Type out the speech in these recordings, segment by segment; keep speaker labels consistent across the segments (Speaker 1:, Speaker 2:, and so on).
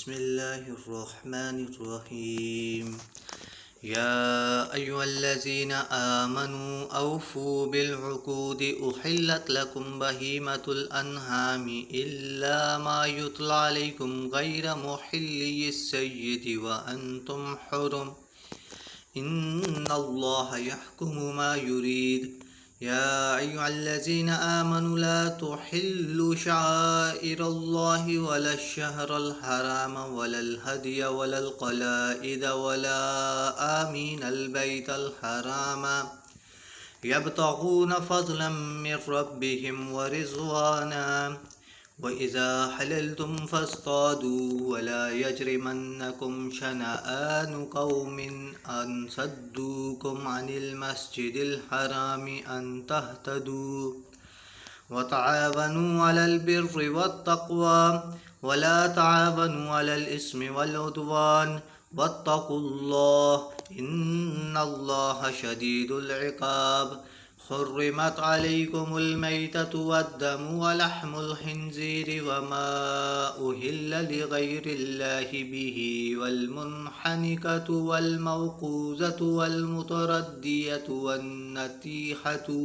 Speaker 1: बिस्मिल्लाहिर्रहमानिर्रहीम। या अय्युहल्लज़ीना आमनू औफ़ू बिलउक़ूदि उहिल्लत लकुम बहीमतुल अन्हामि इल्ला मा युतला अलैकुम गैरा मुहिल्लियिस सय्यिदि व अंतुम हुरुम इन्नल्लाहा यहकुमु मा युरीद। या अय्युहल्लज़ीना आमनू ला तुहिल्लू शआइरल्लाहि वला शहरल हराम वलल हदिय वलल क़लाइद वला आमीनल बैतल हराम यब्तगून फ़ज़लन मिन रब्बिहिम व रिज़वाना व इज़ा हलल्तुम फ़ास्तादू वला यजरिमन्नकुम शनआनु क़ौमिन अन सद्दूकुम अनिल मस्जिदिल हरामि अन तहतदू व तआवनू अलल बिर्रि वत्तक़वा वला तआवनू अलल इस्मि वल उद्वान वत्तक़ुल्लाह इन्नल्लाहा शदीदुल इक़ाब। हुर्रिमत अलैकुमुल मैततु वद्दमु वलहमुल खिंज़ीरि वमा उहिल्ल लिगैरिल्लाहि बिही वल्मुनहनिकतु वल्मौक़ूज़तु वल्मुतरद्दियतु वन्नतीहतु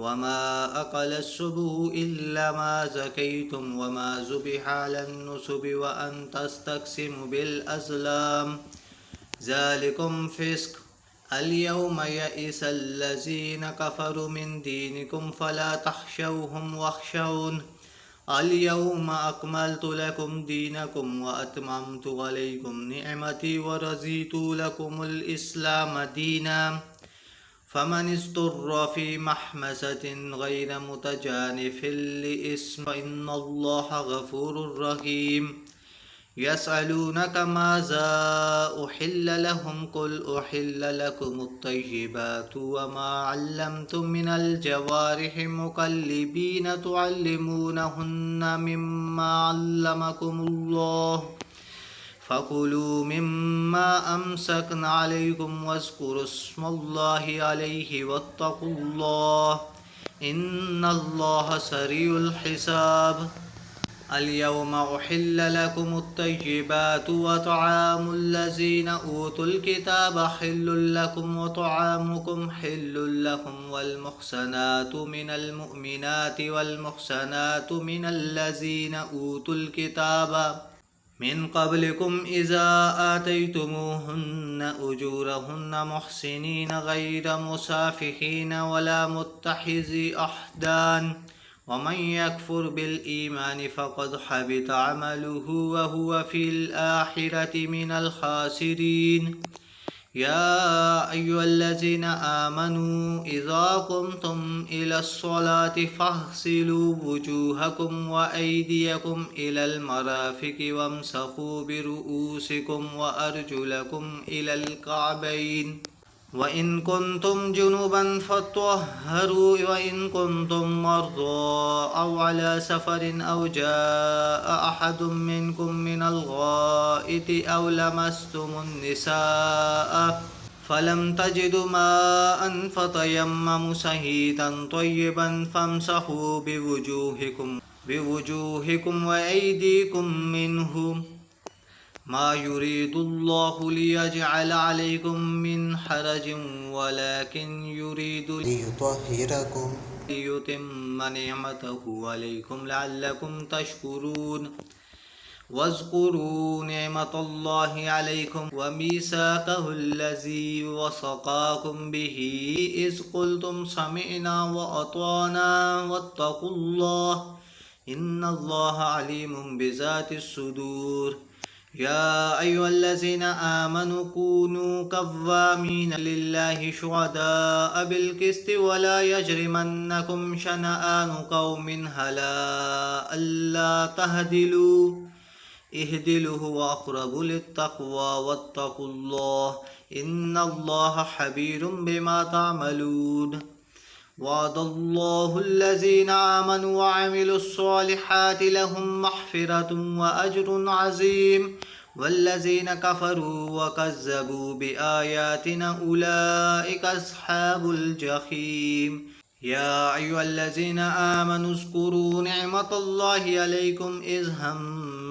Speaker 1: वमा अकलस्सुबुहु इल्ला मा ज़कैतुम वमा ज़ुबिहा अलन्नुसुबि व अन तस्तक़सिमु बिल अज़लाम ज़ालिकुम फ़िस्क़। अल-यौम यइसल्लज़ीना कफ़रू मिन दीनिकुम फ़ला तख़शौहुम वख़शौन अल-यौम अकमलतु लकुम दीनकुम व अतममतु अलैकुम निअमती व रज़ीतु लकुमुल इस्लाम दीना फ़मन इस्तुर्र फ़ी महमसतिन गैर मुतजानिफ़िन लिइस्म फ़इन्नल्लाहा गफ़ूरुर रहीम। यसअलूनक माज़ा उहिल्ल लहुम कुल उहिल्ल लकुमुत तय्यिबातु वमा अल्लमतुम मिनल जवारिहि मुकल्लिबीन तुअल्लिमूनहुन्ना मिम्मा अल्लमकुमुल्लाह फ़कुलू मिम्मा अमसकना अलैकुम वज़्कुरुस्मल्लाहि अलैहि वत्तक़ुल्लाह इन्नल्लाहा सरीउल हिसाब। अल-यौम उहिल्ल लकुमुत तय्यिबातु व तआमुल लज़ीना ऊतुल किताब हिल्लुल लकुम व तआमुकुम हिल्लुल लहुम वल मुहसनातु मिनल मुअमिनाति वल मुहसनातु मिनल लज़ीना ऊतुल किताब मिन क़ब्लिकुम इज़ा आतयतुमूहुन्ना उजूरहुन्ना मुहसिनीन गैर मुसाफ़िहीन वला मुत्तख़िज़ी अख़दान वमन यकफ़ुर बिल ईमानि फ़क़द हबित अमलुहु व हुव फ़िल आख़िरति मिनल ख़ासिरीन। या अय्युहल्लज़ीना आमनू इज़ा क़ुमतुम इलस्सलाति फ़ग़सिलू वुजूहकुम व अयदियकुम इलल मराफ़िक़ि वम्सहू बिरुऊसिकुम व अर्जुलकुम इलल कअबैन व इन कुंतुम जुनुबन फ़त्तहहरू व इन कुंतुम मर्ज़ा औ अला सफ़रिन औ जाअ अहदुम मिनकुम मिनल गाइति औ लमस्तुमुन निसाअ फ़लम तजिदु माअन फ़तयम्ममू सईदन तय्यिबन फ़म्सहू बिवुजूहिकुम व अयदीकुम मिन्हु मा युरीदुल्लाहु लियजअल अलैकुम मिन हरजिन वलाकिन युरीदु लियुत्तहिरकुम लियुतिम्म निअमतहु अलैकुम लअल्लकुम तशकुरून। वज़्कुरू निअमतल्लाहि अलैकुम व मीसाक़हुल्लज़ी वसक़ाकुम बिही इज़ क़ुल्तुम समिअना व अताअना वत्तक़ुल्लाह इन्नल्लाहा अलीमुम बिज़ातिस सुदूर। या अय्युहल्लज़ीना आमनू कूनू कव्वामीन लिल्लाहि शुहदाअ बिल क़िस्ति वला यजरिमन्नकुम शनआनु क़ौमिन अला अल्ला तअदिलू इहदिलू हुवा अक़रबु लित्तक़वा वत्तक़ुल्लाह इन्नल्लाहा खबीरुम बिमा तअमलून। वअदल्लाहुल्लज़ीना आमनू व अमिलुस्सॉलिहाति लहुम मग़फ़िरतुन व अज्रुन अज़ीम वल्लज़ीना कफ़रू व कज़्ज़बू बिआयातिना उलाइका अस्हाबुल जहीम। या अय्युहल्लज़ीना आमनू उज़्कुरू निअमतल्लाहि अलैकुम इज़ हम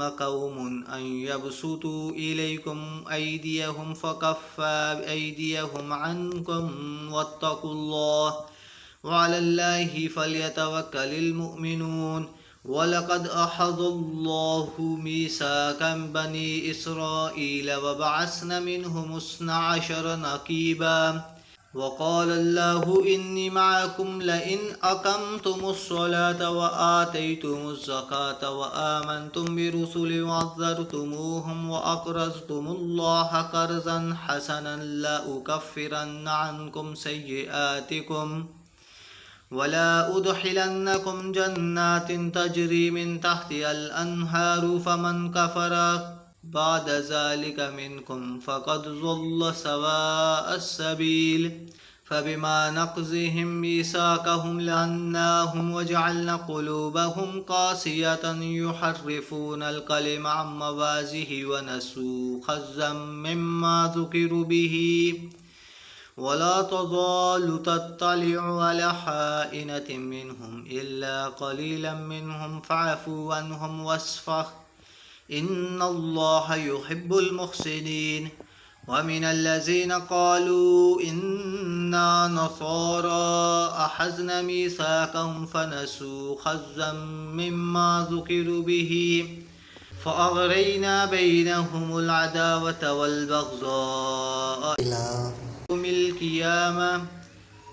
Speaker 1: هم قوم أن يبسطوا إليكم أيديهم فكف أيديهم عنكم واتقوا الله وعلى الله فليتوكل المؤمنون ولقد أخذ الله ميثاق بني إسرائيل وبعثنا منهم 12 نقيبا وقال الله إني معكم لئن أقمتم الصلاة وآتيتم الزكاة وآمنتم برسلي وعزرتموهم وأقرضتم الله قرضا حسنا لأكفرن عنكم سيئاتكم ولا أدخلنكم جنات تجري من تحتها الأنهار فمن كفر بعد ذلك منكم فقد ضل سواء السبيل فبما نقضهم ميثاقهم لعناهم وجعلنا قلوبهم قاسية يحرفون الكلم عن مواضعه ونسوا حظا مما ذكروا به ولا تزال تطلع على خائنة منهم إلا قليلا منهم فاعف عنهم واصفح إن الله يحب المحسنين ومن الذين قالوا إنا نصارى أخذنا ميثاقهم فنسوا حظا مما ذكروا به فأغرينا بينهم العداوة والبغضاء إلى يوم القيامة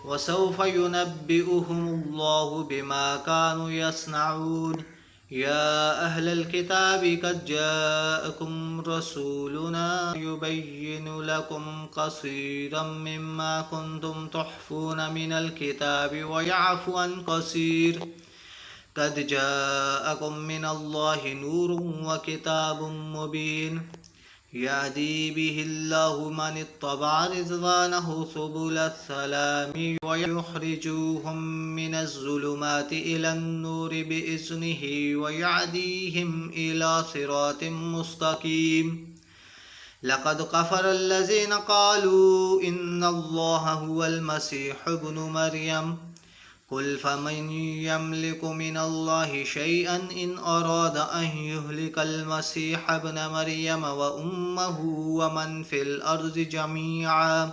Speaker 1: وسوف ينبئهم الله بما كانوا يصنعون يا أهل الكتاب قد جاءكم رسولنا يبين لكم كثيرا مما كنتم تخفون من الكتاب ويعفو عن كثير قد جاءكم من الله نور وكتاب مبين يهدي به الله من اتبع رضوانه سبل السلام ويخرجوهم من الظلمات إلى النور بإذنه ويهديهم إلى صراط مستقيم لقد كفر الذين قالوا إن الله هو المسيح ابن مريم قل فمن يملك من الله شيئا إن أراد أن يهلك المسيح ابن مريم وأمه ومن في الأرض جميعا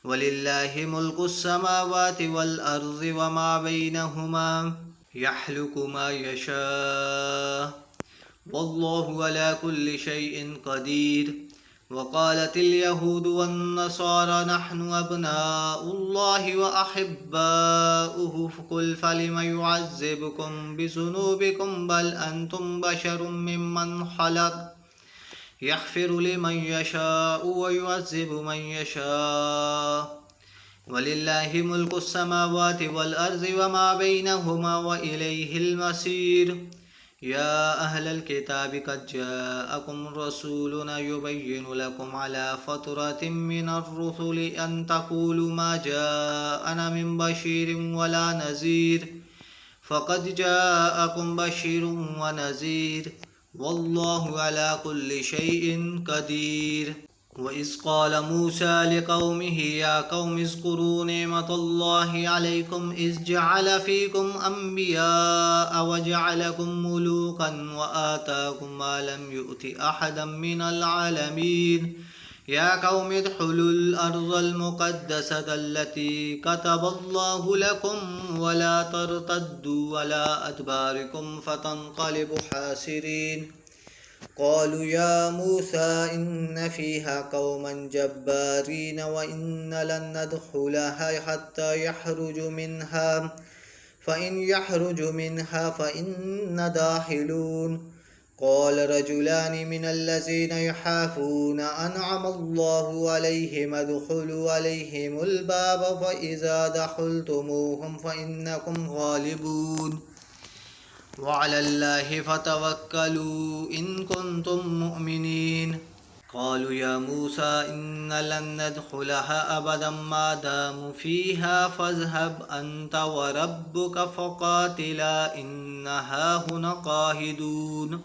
Speaker 1: ولله ملك السماوات والأرض وما بينهما يخلق ما يشاء والله على كل شيء قدير وقالت اليهود والنصارى نحن أبناء الله وأحباؤه قل فلم يعذبكم بذنوبكم بل أنتم بشر ممن خلق يغفر لمن يشاء ويعذب من يشاء ولله ملك السماوات والأرض وما بينهما وإليه المصير يا أهل الكتاب قد جاءكم رسولنا يبين لكم على فترة من الرسل أن تقولوا ما جاءنا من بشير ولا نذير فقد جاءكم بشير ونذير والله على كل شيء قدير وإذ قال موسى لقومه يا قوم اذكروا نعمة الله عليكم إذ جعل فيكم أنبياء وجعلكم ملوكا وآتاكم ما لم يؤت أحدا من العالمين يا قوم ادخلوا الأرض المقدسة التي كتب الله لكم ولا ترتدوا على أدباركم فتنقلبوا خاسرين قالوا يا موسى إن فيها قوما جبارين وإن لن ندخلها حتى يخرج منها فإن يخرج منها فإنا داخلون قال رجلان من الذين يخافون أنعم الله عليهم ادخلوا عليهم الباب فإذا دخلتموهم فإنكم غالبون وعلى الله فتوكلوا إن كنتم مؤمنين قالوا يا موسى إن لن ندخلها أبدا ما داموا فيها فاذهب أنت وربك فقاتلا إنها هنا قاعدون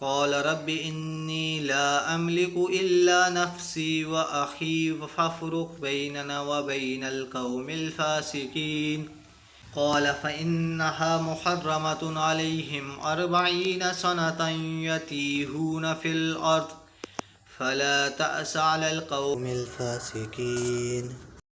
Speaker 1: قال رب إني لا أملك إلا نفسي وأخي فافرق بيننا وبين القوم الفاسقين قال فإنها محرمة عليهم 40 سنة يتيهون في الأرض فلا تأس على القوم الفاسقين.